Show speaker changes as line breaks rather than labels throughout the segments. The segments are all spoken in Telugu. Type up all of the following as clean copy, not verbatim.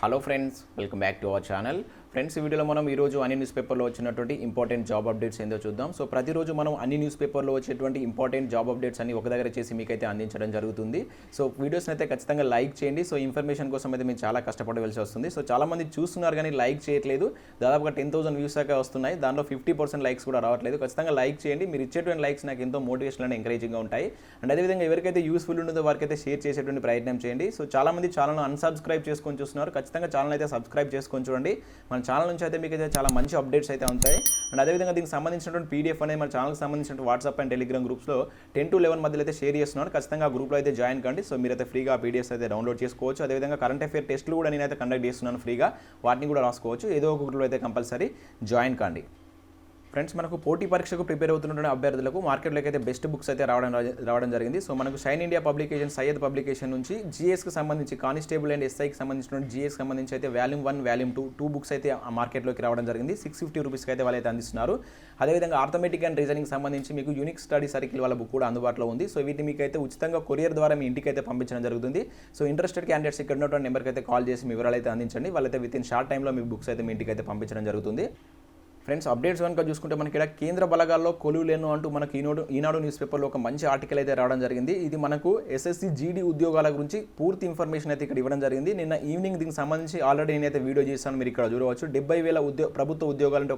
Hello friends, welcome back to our channel. Friends, ఈ వీడియోలో మనం ఈరోజు అన్ని న్యూస్ పేపర్లో వచ్చినటువంటి ఇంపార్టెంట్ జాబ్ అప్డేట్స్ ఏందో చూద్దాం. సో ప్రతిరోజు మనం అన్ని న్యూస్ పేపర్లో వచ్చేటువంటి ఇంపార్టెంట్ జాబ్ అప్డేట్స్ అన్ని ఒక దగ్గర చేసి మీకైతే అందించడం జరుగుతుంది. సో వీడియోస్ని అయితే ఖచ్చితంగా లైక్ చేయండి. సో ఇన్ఫర్మేషన్ కోసం అయితే మేము చాలా కష్టపడవలసి వస్తుంది. సో చాలామంది చూస్తున్నారు కానీ లైక్ చేయట్లేదు. దాదాపుగా 10,000 వ్యూస్ దాకా వస్తున్నాయి. దానిలో 50% లైక్స్ కూడా రావట్లేదు. ఖచ్చితంగా లైక్ చేయండి. మీరు ఇచ్చేటువంటి లైక్స్ నాకు ఎంతో మోటివేషన్ అండ్ ఎంకరేజింగ్గా ఉంటాయి. అండ్ అదేవిధంగా ఎవరికైతే యూస్ఫుల్ ఉంటుందో వారికైతే షేర్ చేసేటువంటి ప్రయత్నం చేయండి. సో చాలామంది ఛానల్ను అన్సబ్స్క్రైబ్ చేసుకొని చూస్తున్నారు. ఖచ్చితంగా ఛానల్ అయితే సబ్స్క్రైబ్ చేసుకొని చూడండి. మన ఛానల్ నుంచి అయితే మీకు చాలా మంచి అప్డేట్స్ అయితే ఉంటాయి. అండ్ అదేవిధంగా దీనికి సంబంధించినటువంటి పీడిఎఫ్ అనేది మన ఛానల్కి సంబంధించిన వాట్సాప్ అండ్ టెలిగ్రామ్ గ్రూప్స్లో 10 to 11 మధ్యలో అయితే షేర్ చేస్తున్నాను. ఖచ్చితంగా ఆ గ్రూప్లో అయితే జాయిన్ కండి. సో మీరైతే ఫ్రీగా పీడిఎఫ్స్ అయితే డౌన్లోడ్ చేసుకోవచ్చు. అదేవిధంగా కరెంట్ అఫేర్ టెస్టులు కూడా నేనైతే కండక్ట్ చేస్తున్నాను ఫ్రీగా. వాటిని కూడా రాసుకోవచ్చు. ఏదో ఒక గ్రూప్లో అయితే కంపల్సరీ జాయిన్ కండి. ఫ్రెండ్స్, మనకు పోటీ పరీక్షకు ప్రిపేర్ అవుతున్న అభ్యర్థులకు మార్కెట్లోకి అయితే బెస్ట్ బుక్స్ అయితే రావడం జరిగింది. సో మనకు shine India publication, Syed publication నుంచి జీఎస్కి సంబంధించి కానిస్టేబుల్ అండ్ ఎస్ఐకి సంబంధించిన జీఎస్కి సంబంధించి అయితే వాల్యూమ్ 1, వాల్యూమ్ 2 బుక్స్ అయితే మార్కెట్లోకి రావడం జరిగింది. 650 రూపీస్కి అయితే వాళ్ళైతే అందిస్తున్నారు. అదేవిధంగా ఆర్థమెటిక్ అండ్ రీజనింగ్ సంబంధించి మీకు యూనిక్ స్టడీ సర్కిల్ వాళ్ళ బుక్ కూడా అందుబాటులో ఉంది. సో వీటిని మీకు అయితే ఉచితంగా కొరియర్ ద్వారా మీ ఇంటికి అయితే పంపించడం జరుగుతుంది. సో ఇంట్రెస్టెడ్ క్యాండిడేట్స్ ఇక్కడ ఉన్నటువంటి నెంబర్కి అయితే కాల్ చేసి మీ వివరాలు అయితే అందించండి. వాళ్ళైతే విత్ ఇన్ షార్ట్ టైంలో మీ బుక్స్ అయితే మీ ఇంటికి అయితే పంపించడం జరుగుతుంది. ఫ్రెండ్స్, అప్డేట్స్ కనుక చూసుకుంటే మనకి ఇక్కడ కేంద్ర బలగాల్లో కొలువు లేను అంటూ మనకి ఈనాడు న్యూస్ పేపర్లో ఒక మంచి ఆర్టికల్ అయితే రావడం జరిగింది. ఇది మనకు ఎస్ఎస్సి జీడీ ఉద్యోగాల గురించి పూర్తి ఇన్ఫర్మేషన్ అయితే ఇక్కడ ఇవ్వడం జరిగింది. నిన్న ఈవినింగ్ దీనికి సంబంధించి ఆల్రెడీ నేనైతే వీడియో చేశాను. మీరు ఇక్కడ చూడవచ్చు. 70,000 ప్రభుత్వ ఉద్యోగాలంటే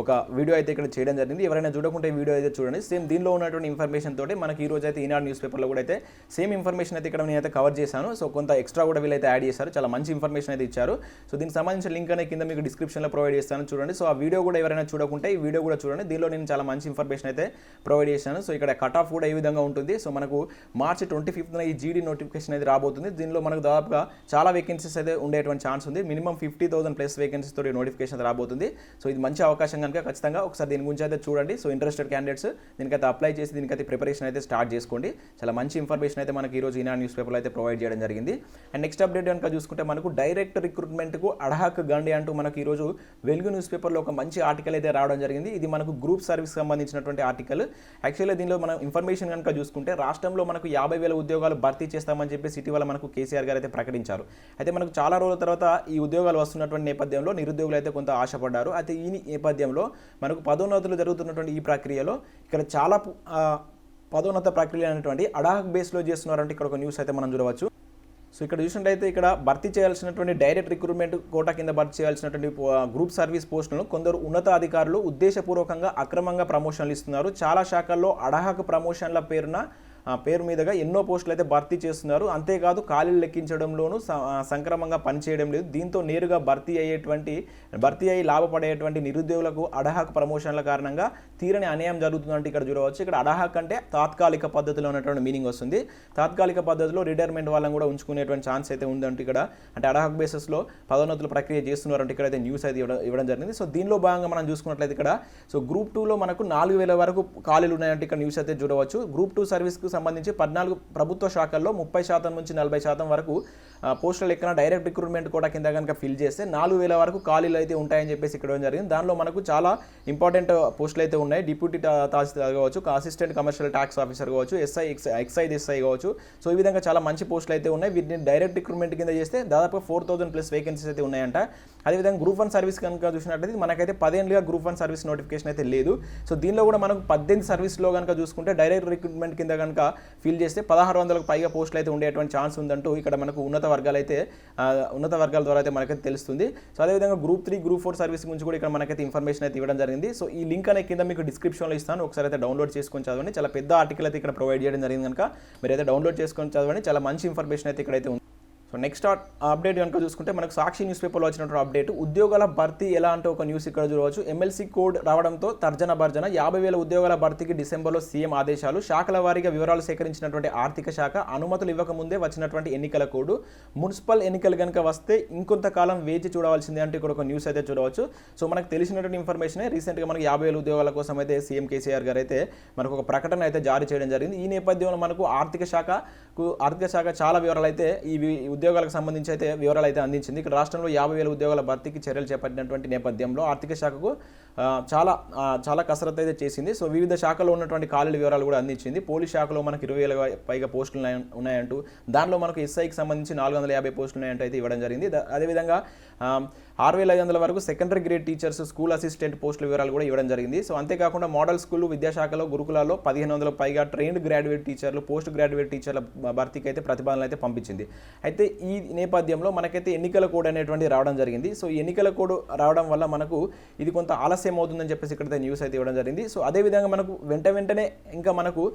ఒక వీడియో అయితే ఇక్కడ చేయడం జరిగింది. ఎవరైనా చూడకుంటే వీడియో అయితే చూడండి. సేమ్ దీనిలో ఉన్నటువంటి ఇన్ఫర్మేషన్ తోటి మనకి ఈ రోజు అయితే ఈనాడు న్యూస్ పేపర్లో కూడా అయితే సేమ్ ఇన్ఫర్మేషన్ అయితే ఇక్కడ నేనైతే కవర్ చేశాను. సో కొంత ఎక్స్ట్రా కూడా వీళ్ళైతే యాడ్ చేశారు. చాలా మంచి ఇన్ఫర్మేషన్ అయితే ఇచ్చారు. సో దీనికి సంబంధించిన లింక్ అనేది కింద మీకు డిస్క్రిప్షన్లో ప్రొవైడ్ చేస్తాను, చూడండి. సో ఆ వీడియో కూడా ఎవరైనా చూడకుంటే ఈ వీడియో కూడా చూడండి. దీనిలో నేను చాలా మంచి ఇన్ఫర్మేషన్ అయితే ప్రొవైడ్ చేశాను. సో ఇక్కడ కట్ ఆఫ్ కూడా ఏ విధంగా ఉంటుంది. సో మనకు మార్చి 25న ఈ జీడీ నోటిఫికేషన్ అయితే రాబోతుంది. దీనిలో మనకు దాదాపుగా చాలా వేకెన్సీస్ అయితే ఉండేటువంటి ఛాన్స్ ఉంది. మినిమం 50,000 ప్లస్ వేకెన్సీస్ తోటి నోటిఫికేషన్ రాబోతుంది. సో ఇది మంచి అవకాశం కనుక ఖచ్చితంగా ఒకసారి దీని గురించి అయితే చూడండి. సో ఇంట్రెస్టెడ్ క్యాండిడేట్స్ దీనికైతే అప్లై చేసి దీనికైతే ప్రిపరేషన్ అయితే స్టార్ట్ చేసుకోండి. చాలా మంచి ఇన్ఫర్మేషన్ అయితే మనకి ఈరోజు ఈనాడు న్యూస్ పేపర్లో అయితే ప్రొవైడ్ చేయడం జరిగింది. అండ్ నెక్స్ట్ అప్డేట్ కనుక చూసుకుంటే మనకు డైరెక్ట్ రిక్రూట్మెంట్కు అడహాక్ గండి అంటూ మనకి ఈరోజు వెలుగు న్యూస్ పేపర్లో ఒక మంచి ఆర్టికల్ అయితే రావడం జరిగింది. ఇది మనకు గ్రూప్ సర్వీస్ సంబంధించినటువంటి ఆర్టికల్. యాక్చువల్గా దీనిలో మనం ఇన్ఫర్మేషన్ కనుక చూసుకుంటే రాష్ట్రంలో మనకు 50,000 ఉద్యోగాలు భర్తీ చేస్తామని చెప్పి ఇటీవల మనకు కేసీఆర్ గారు అయితే ప్రకటించారు. అయితే మనకు చాలా రోజుల తర్వాత ఈ ఉద్యోగాలు వస్తున్నటువంటి నేపథ్యంలో నిరుద్యోగులు అయితే కొంత ఆశపడ్డారు. అయితే ఈ నేపథ్యంలో మనకు పదోన్నతులు జరుగుతున్నటువంటి ఈ ప్రక్రియలో ఇక్కడ చాలా పదోన్నత ప్రక్రియ అనేటువంటి అడాహక్ బేస్లో చేస్తున్నారంటే ఇక్కడ ఒక న్యూస్ అయితే మనం చూడవచ్చు. సో ఇక్కడ చూసినట్టయితే ఇక్కడ భర్తీ చేయాల్సినటువంటి డైరెక్ట్ రిక్రూట్మెంట్ కోటా కింద భర్తీ చేయాల్సినటువంటి గ్రూప్ సర్వీస్ పోస్టులను కొందరు ఉన్నత అధికారులు ఉద్దేశపూర్వకంగా అక్రమంగా ప్రమోషన్లు ఇస్తున్నారు. చాలా శాఖల్లో అడహాక్ ప్రమోషన్ల పేరు మీదుగా ఎన్నో పోస్టులు అయితే భర్తీ చేస్తున్నారు. అంతేకాదు ఖాళీలు లెక్కించడంలోనూ సంక్రమంగా పనిచేయడం లేదు. దీంతో నేరుగా భర్తీ అయ్యి లాభపడేటువంటి నిరుద్యోగులకు అడహాక్ ప్రమోషన్ల కారణంగా తీరని అన్యాయం జరుగుతుందంటే ఇక్కడ చూడవచ్చు. ఇక్కడ అడహాక్ అంటే తాత్కాలిక పద్ధతిలో ఉన్నటువంటి మీనింగ్ వస్తుంది. తాత్కాలిక పద్ధతిలో రిటైర్మెంట్ వాళ్ళని కూడా ఉంచుకునేటువంటి ఛాన్స్ అయితే ఉందంటే ఇక్కడ అంటే అడహాక్ బేసిస్లో పదోన్నతుల ప్రక్రియ చేస్తున్నారంటే ఇక్కడైతే న్యూస్ అయితే ఇవ్వడం జరిగింది. సో దీనిలో భాగంగా మనం చూసుకున్నట్లయితే ఇక్కడ సో గ్రూప్ 2లో మనకు 4,000 వరకు ఖాళీలు ఉన్నాయంటే ఇక్కడ న్యూస్ అయితే చూడవచ్చు. గ్రూప్ 2 సర్వీస్కు సంబంధించి 14 ప్రభుత్వ శాఖల్లో 30% నుంచి 40% వరకు పోస్టుల లెక్కన డైరెక్ట్ రిక్రూట్మెంట్ కూడా కింద కనుక ఫిల్ చేస్తే 4,000 వరకు ఖాళీలు అయితే ఉంటాయని చెప్పేసి ఇక్కడ జరిగింది. దానిలో మనకు చాలా ఇంపార్టెంట్ పోస్టులు అయితే ఉన్నాయి. డిప్యూటీ తహసీల్దార్ కావచ్చు, అసిస్టెంట్ కమర్షియల్ ట్యాక్స్ ఆఫీసర్ కావచ్చు, ఎక్సైజ్ ఎస్ఐ కావచ్చు. సో ఈ విధంగా చాలా మంచి పోస్టులు అయితే ఉన్నాయి. వీటిని డైరెక్ట్ రిక్రూట్మెంట్ కింద చేస్తే దాదాపు 4,000 ప్లస్ వేకెన్సీస్ అయితే ఉన్నాయంట. అదేవిధంగా గ్రూప్ 1 సర్వీస్ కనుక చూసినట్లయితే మనకైతే 10 ఏళ్ళుగా గ్రూప్ 1 సర్వీస్ నోటిఫికేషన్ అయితే లేదు. సో దీనిలో కూడా మనకు 18 సర్వీస్లో కనుక చూసుకుంటే డైరెక్ట్ రిక్రూట్మెంట్ కింద కనుక ఫిల్ చేస్తే 1,600లకు పైగా పోస్టులు అయితే ఉండేటువంటి ఛాన్స్ ఉందంటూ ఇక్కడ మనకు ఉన్నత వర్గాల ద్వారా అయితే మనకైతే తెలుస్తుంది. సో అదేవిధంగా గ్రూప్ 3, గ్రూప్ 4 సర్వీస్ గురించి కూడా ఇక్కడ మనకైతే ఇన్ఫర్మేషన్ అయితే ఇవ్వడం జరిగింది. సో ఈ లింక్ అనేది కింద మీకు డిస్క్రిప్షన్లో ఇస్తాను. ఒకసారి అయితే డౌన్లోడ్ చేసుకొని చదవండి. చాలా పెద్ద ఆర్టికల్ అయితే ఇక్కడ ప్రొవైడ్ చేయడం జరిగింది కనుక మీరైతే డౌన్లోడ్ చేసుకొని చదవండి. చాలా మంచి ఇన్ఫర్మేషన్ అయితే ఇక్కడైతే ఉంది. సో నెక్స్ట్ అప్డేట్ కనుక చూసుకుంటే మనకు సాక్షి న్యూస్ పేపర్లో వచ్చినటువంటి అప్డేట్ ఉద్యోగాల భర్తీ ఎలా అంటే ఒక న్యూస్ ఇక్కడ చూడవచ్చు. ఎమ్మెల్సీ కోడ్ రావడంతో తర్జన భర్జన 50,000 ఉద్యోగాల భర్తీకి డిసెంబర్లో సీఎం ఆదేశాలు. శాఖల వారీగా వివరాలు సేకరించినటువంటి ఆర్థిక శాఖ అనుమతులు ఇవ్వకముందే వచ్చినటువంటి ఎన్నికల కోడ్. మున్సిపల్ ఎన్నికలు కనుక వస్తే ఇంకొంతకాలం వేచి చూడవలసిందే అంటే ఇక్కడ ఒక న్యూస్ అయితే చూడవచ్చు. సో మనకు తెలిసినటువంటి ఇన్ఫర్మేషన్ రీసెంట్గా మనకు 50,000 ఉద్యోగాల కోసం అయితే సీఎం కేసీఆర్ గారు అయితే మనకు ఒక ప్రకటన అయితే జారీ చేయడం జరిగింది. ఈ నేపథ్యంలో మనకు ఆర్థిక శాఖ చాలా వివరాలు అయితే ఈ ఉద్యోగాలకు సంబంధించి అయితే వివరాలు అయితే అందించింది. ఇక్కడ రాష్ట్రంలో 50,000 ఉద్యోగాల భర్తీకి చర్యలు చేపట్టినటువంటి నేపథ్యంలో ఆర్థిక శాఖకు చాలా కసరత్తు అయితే చేసింది. సో వివిధ శాఖల్లో ఉన్నటువంటి ఖాళీల వివరాలు కూడా అందించింది. పోలీస్ శాఖలో మనకు 20,000 పైగా పోస్టులు ఉన్నాయంటూ, దానిలో మనకు ఎస్ఐకి సంబంధించి 450 పోస్టులు ఉన్నాయంటూ అయితే ఇవ్వడం జరిగింది. అదేవిధంగా 6,500 వరకు secondary grade teachers, school assistant పోస్టుల వివరాలు కూడా ఇవ్వడం జరిగింది. సో అంతేకాకుండా మోడల్ స్కూల్ విద్యాశాఖలో గురుకులాల్లో 1,500 పైగా ట్రైన్డ్ గ్రాడ్యుయేట్ టీచర్లు, పోస్ట్ గ్రాడ్యుయేట్ టీచర్ల భర్తీకి అయితే ప్రతిపాదనలు అయితే పంపించింది. అయితే ఈ నేపథ్యంలో మనకైతే ఎన్నికల కోడ్ అనేటువంటి రావడం జరిగింది. సో ఈ ఎన్నికల కోడ్ రావడం వల్ల మనకు ఇది కొంత ఆలస్యం అవుతుందని చెప్పేసి ఇక్కడైతే న్యూస్ అయితే ఇవ్వడం జరిగింది. సో అదేవిధంగా మనకు వెంటనే ఇంకా మనకు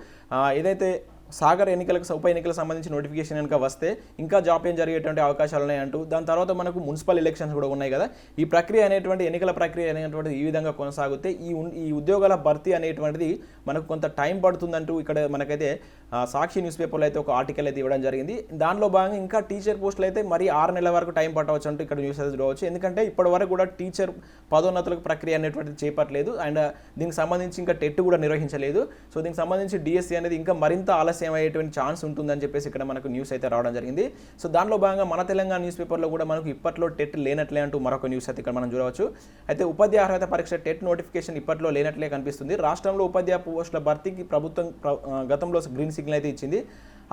ఏదైతే సాగర్ ఉప ఎన్నికలకు సంబంధించి నోటిఫికేషన్ కనుక వస్తే ఇంకా జాప్యం జరిగేటువంటి అవకాశాలు ఉన్నాయంటూ, దాని తర్వాత మనకు మున్సిపల్ ఎలక్షన్స్ కూడా ఉన్నాయి కదా, ఈ ప్రక్రియ అనేటువంటి ఎన్నికల ప్రక్రియ అనేటువంటిది ఈ విధంగా కొనసాగితే ఈ ఉద్యోగాల భర్తీ అనేటువంటిది మనకు కొంత టైం పడుతుందంటూ ఇక్కడ మనకైతే సాక్షి న్యూస్ పేపర్లో అయితే ఒక ఆర్టికల్ అయితే ఇవ్వడం జరిగింది. దానిలో భాగంగా ఇంకా టీచర్ పోస్టులు అయితే మరి 6 నెలల వరకు టైం పట్టవచ్చు అంటూ ఇక్కడ న్యూస్ అయితే చూడవచ్చు. ఎందుకంటే ఇప్పటి వరకు కూడా టీచర్ పదోన్నతులకు ప్రక్రియ అనేటువంటిది చేపట్టలేదు, అండ్ దీనికి సంబంధించి ఇంకా టెట్ కూడా నిర్వహించలేదు. సో దీనికి సంబంధించి డిఎస్సి అనేది ఇంకా మరింత ఆలస్యం అయ్యేటువంటి ఛాన్స్ ఉంటుందని చెప్పేసి ఇక్కడ మనకు న్యూస్ అయితే రావడం జరిగింది. సో దానిలో భాగంగా మన తెలంగాణ న్యూస్ పేపర్లో కూడా మనకు ఇప్పట్లో టెట్ లేనట్లే అంటూ మరొక న్యూస్ అయితే ఇక్కడ మనం చూడవచ్చు. అయితే ఉపాధ్యాయ అర్హత పరీక్ష టెట్ నోటిఫికేషన్ ఇప్పట్లో లేనట్లే కనిపిస్తుంది. రాష్ట్రంలో ఉపాధ్యాయ పోస్టుల భర్తీకి ప్రభుత్వం గతంలో గ్రీన్ సిగ్నల్ అయితే ఇచ్చింది.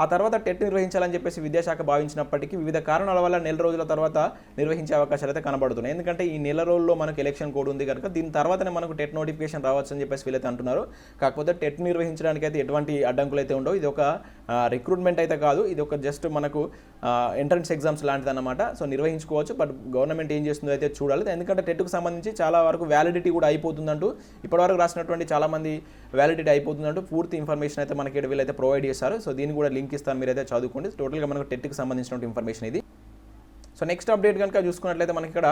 ఆ తర్వాత టెట్ నిర్వహించాలని చెప్పేసి విద్యాశాఖ భావించినప్పటికీ వివిధ కారణాల వల్ల నెల రోజుల తర్వాత నిర్వహించే అవకాశాలు అయితే కనబడుతున్నాయి. ఎందుకంటే ఈ నెల రోజుల్లో మనకు ఎలక్షన్ కోడ్ ఉంది కనుక దీని తర్వాతనే మనకు టెట్ నోటిఫికేషన్ రావచ్చు అని చెప్పేసి వీళ్ళైతే అంటున్నారు. కాకపోతే టెట్ నిర్వహించడానికి అయితే ఎటువంటి అడ్డంకులు అయితే ఉండవు. ఇది ఒక రిక్రూట్మెంట్ అయితే కాదు, ఇది ఒక జస్ట్ మనకు ఎంట్రన్స్ ఎగ్జామ్స్ లాంటిది అన్నమాట. సో నిర్వహించుకోవచ్చు, బట్ గవర్నమెంట్ ఏం చేస్తుందో అయితే చూడాలి. ఎందుకంటే టెట్కు సంబంధించి చాలా వరకు వ్యాలిడిటీ కూడా అయిపోతుందంటూ, ఇప్పటివరకు రాసినటువంటి చాలామంది వ్యాలిడిటీ అయిపోతుందంటూ పూర్తి ఇన్ఫర్మేషన్ అయితే మనకి వీళ్ళైతే ప్రొవైడ్ చేస్తారు. సో దీన్ని కూడా లింక్ ఇస్తాను, మీరైతే చదువుకోండి. టోటల్గా మనకు టెట్కి సంబంధించిన ఇన్ఫర్మేషన్ ఇది. సో నెక్స్ట్ అప్డేట్ కనుక చూసుకున్నట్లయితే మనకి ఇక్కడ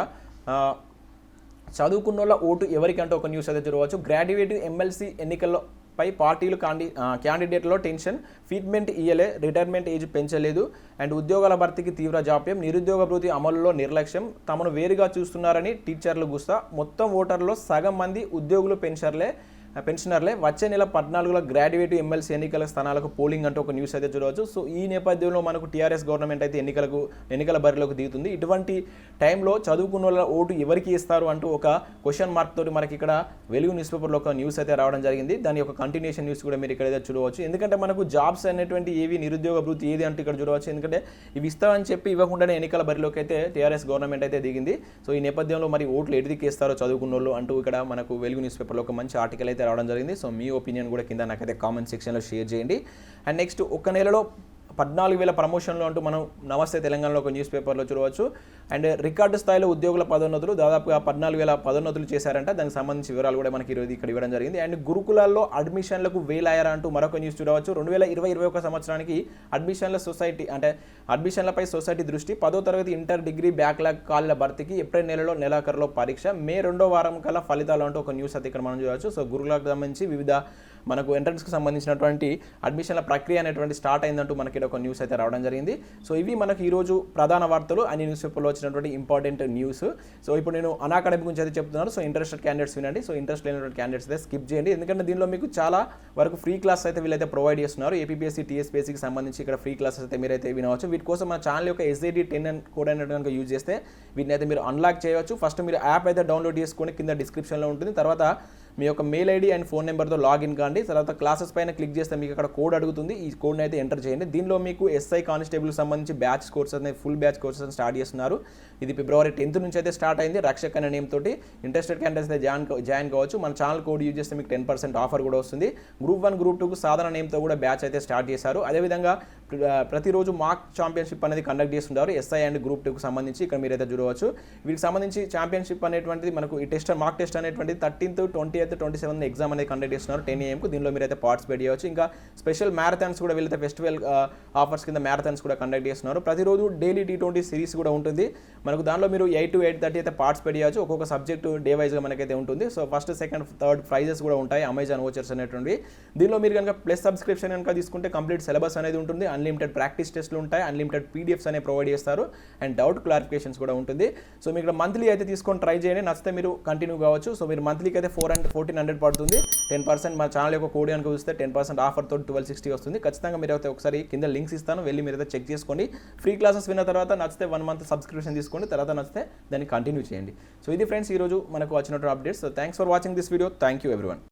చదువుకున్న వాళ్ళ ఓటు ఎవరికంటే ఒక న్యూస్ అయితే చూడవచ్చు. గ్రాడ్యుయేట్ ఎమ్మెల్సీ ఎన్నికల్లో పై పార్టీలు క్యాండిడేట్లో టెన్షన్, ఫీడ్మెంట్ ఇయ్యలే, రిటైర్మెంట్ ఏజ్ పెంచలేదు, అండ్ ఉద్యోగాల భర్తీకి తీవ్ర జాప్యం, నిరుద్యోగ భృతి అమలులో నిర్లక్ష్యం, తమను వేరుగా చూస్తున్నారని టీచర్లు గుస్తా, మొత్తం ఓటర్లో సగం మంది ఉద్యోగులు పెన్షనర్లే, వచ్చే నెల 14లో గ్రాడ్యుయేట్ ఎమ్మెల్సీ ఎన్నికల స్థానాలకు పోలింగ్ అంటూ ఒక న్యూస్ అయితే చూడవచ్చు. సో ఈ నేపథ్యంలో మనకు టీఆర్ఎస్ గవర్నమెంట్ అయితే ఎన్నికల బరిలోకి దిగుతుంది. ఇటువంటి టైంలో చదువుకున్న వాళ్ళ ఓటు ఎవరికి ఇస్తారు అంటూ ఒక క్వశ్చన్ మార్క్ తోటి మనకి ఇక్కడ వెలుగు న్యూస్ పేపర్లో ఒక న్యూస్ అయితే రావడం జరిగింది. దాని యొక్క కంటిన్యూషన్ న్యూస్ కూడా మీరు ఇక్కడైతే చూడవచ్చు. ఎందుకంటే మనకు జాబ్స్ అనేటువంటి ఏవి, నిరుద్యోగ భృతి ఏది అంటే ఇక్కడ చూడవచ్చు. ఎందుకంటే ఇవి ఇస్తామని చెప్పి ఇవ్వకుండానే ఎన్నికల బరిలోకి అయితే టీఆర్ఎస్ గవర్నమెంట్ అయితే దిగింది. సో ఈ నేపథ్యంలో మరి ఓట్లు ఎడిదికి ఇస్తారో చదువుకున్న వాళ్ళు అంటూ ఇక్కడ మనకు వెలుగు న్యూస్ పేపర్లో ఒక మంచి ఆర్టికల్ అయితే రావడం జరిగింది. సో మీ ఒపీనియన్ కూడా కింద నాకైతే కామెంట్ సెక్షన్లో షేర్ చేయండి. అండ్ నెక్స్ట్ ఒక నెలలో 14,000 ప్రమోషన్లు అంటూ మనం నమస్తే తెలంగాణలో ఒక న్యూస్ పేపర్లో చూడవచ్చు. అండ్ రికార్డు స్థాయిలో ఉద్యోగుల పదోన్నతులు దాదాపుగా 14,000 పదోన్నతులు చేశారంట. దానికి సంబంధించి వివరాలు కూడా మనకి ఈరోజు ఇక్కడ ఇవ్వడం జరిగింది. అండ్ గురుకులాల్లో అడ్మిషన్లకు వేలాయారా అంటూ మరొక న్యూస్ చూడవచ్చు. 2020-21 సంవత్సరానికి అడ్మిషన్లపై సొసైటీ దృష్టి, 10వ తరగతి ఇంటర్ డిగ్రీ బ్యాక్లాగ్ ఖాళీల భర్తీకి ఏప్రిల్ నెలలో నెలాఖరులో పరీక్ష, మే 2వ వారం కల్లా ఫలితాలు అంటూ ఒక న్యూస్ అయితే ఇక్కడ మనం చూడవచ్చు. సో గురుకులకు సంబంధించి వివిధ మనకు ఎంట్రన్స్కి సంబంధించినటువంటి అడ్మిషన్ల ప్రక్రియ అనేటువంటి స్టార్ట్ అయిందంటూ మనకి ఒక న్యూస్ అయితే రావడం జరిగింది. సో ఇవి మనకి ఈరోజు ప్రధాన వార్తలు అన్ని న్యూస్ పేపర్లో వచ్చినటువంటి ఇంపార్టెంట్ న్యూస్. సో ఇప్పుడు నేను అన్అకాడమీ గురించి అయితే చెప్తున్నాను. సో ఇంట్రెస్టెడ్ క్యాండిడేట్స్ వినండి. సో ఇంట్రెస్ట్ లేనటువంటి క్యాండిడేట్స్ అయితే స్కిప్ చేయండి. ఎందుకంటే దీనిలో మీకు చాలా వరకు ఫ్రీ క్లాస్ అయితే వీళ్ళైతే ప్రొవైడ్ చేస్తున్నారు. ఏపీఎస్సీ టీఎస్పీఎస్సీకి సంబంధించి ఇక్కడ ఫ్రీ క్లాసెస్ అయితే మీరైతే వినవచ్చు. వీటి కోసం మన ఛానల్ యొక్క SID10 కోడ్ అనేది కనుక యూజ్ చేస్తే వీటిని అయితే మీరు అన్లాక్ చేయవచ్చు. ఫస్ట్ మీరు యాప్ అయితే డౌన్లోడ్ చేసుకొని కింద డిస్క్రిప్షన్లో ఉంటుంది. తర్వాత మీ యొక్క మెయిల్ ఐడి అండ్ ఫోన్ నెంబర్తో లాగిన్ కాండి. తర్వాత క్లాసెస్ పైన క్లిక్ చేస్తే మీకు అక్కడ కోడ్ అడుగుతుంది. ఈ కోడ్ని అయితే ఎంటర్ చేయండి. దీనిలో మీకు SI కానిస్టేబుల్కి సంబంధించి బ్యాచ్ కోర్సెస్ అనేది ఫుల్ బ్యాచ్ కోర్సెస్ స్టార్ట్ చేస్తున్నారు. ఇది February 10th నుంచి అయితే స్టార్ట్ అయింది. రక్షక్ అనే నేమ్ తోటి ఇంట్రెస్టెడ్ క్యాండిడేట్స్ అయితే జాయిన్ కావచ్చు. మన ఛానల్ కోడ్ యూజ్ చేస్తే మీకు 10% ఆఫర్ కూడా వస్తుంది. Group 1, Group 2కు సాధారణ నేమ్తో కూడా బ్యాచ్ అయితే స్టార్ట్ చేశారు. అదేవిధంగా ప్రతిరోజు మాక్ ఛాంపియన్షిప్ అనేది కండక్ట్ చేస్తుంటారు SI అండ్ Group 2కు సంబంధించి. ఇక్కడ మీరైతే చూడవచ్చు. వీటికి సంబంధించి ఛాంపియన్షిప్ అనేటువంటిది మనకు ఈ మాక్ టెస్ట్ అనేటువంటిది 13th, 20th, 27th ఎగ్జామ్ అనేది కండక్ట్ చేస్తున్నారు 10 AM. దీనిలో మీరైతే పార్టిసిపేట్ చేయవచ్చు. ఇంకా స్పెషల్ మ్యారథాన్స్ కూడా వీళ్ళైతే ఫెస్టివల్ ఆఫర్స్ కింద మ్యారథాన్స్ కూడా కండక్ట్ చేస్తున్నారు. ప్రతిరోజు డైలీ T20 సిరీస్ కూడా ఉంటుంది మనకు. దానిలో మీరు 8 to 8:30 అయితే పార్టిసిపేట్ చేయవచ్చు. ఒక్కొక్క సబ్జెక్టు డే వైజ్గా మనకైతే ఉంటుంది. So first, second, third prices కూడా ఉంటాయి. అమెజాన్ వోచర్స్ అనేటువంటి. దీనిలో మీరు కనుక ప్లస్ సబ్స్క్రిప్షన్ కనుక తీసుకుంటే కంప్లీట్ సిలబస్ అనేది ఉంటుంది. అన్లిమిటెడ్ ప్రాక్టీస్ టెస్ట్లు ఉంటాయి, అన్లిమిటెడ్ పీడిఎఫ్స్ అనేవి ప్రొవైడ్ చేస్తారు అండ్ డౌట్ క్లారిఫికేషన్స్ కూడా ఉంటుంది. సో మీకు మంత్లీ అయితే తీసుకొని ట్రై చేయండి, నచ్చితే మీరు కంటిన్యూ కావచ్చు. సో మీరు మంత్లీకి అయితే 1400 పడుతుంది. 10% మా ఛానల్ యొక్క కోడ్ కనుక చూస్తే 10% ఆఫర్తో 1260 వస్తుంది. ఖచ్చితంగా మీరు అయితే ఒకసారి కింద లింక్స్ ఇస్తాను, వెళ్ళి మీరు అయితే చెక్ చేసుకోండి. ఫ్రీ క్లాసెస్ విన్న తర్వాత నచ్చితే 1 month సబ్స్క్రిప్షన్ తీసుకోండి, తర్వాత నచ్చితే దాన్ని కంటిన్యూ చేయండి. సో ఇది ఫ్రెండ్స్ ఈరోజు మనకు వచ్చినటువంటి updates. So thanks for watching this video. Thank you everyone.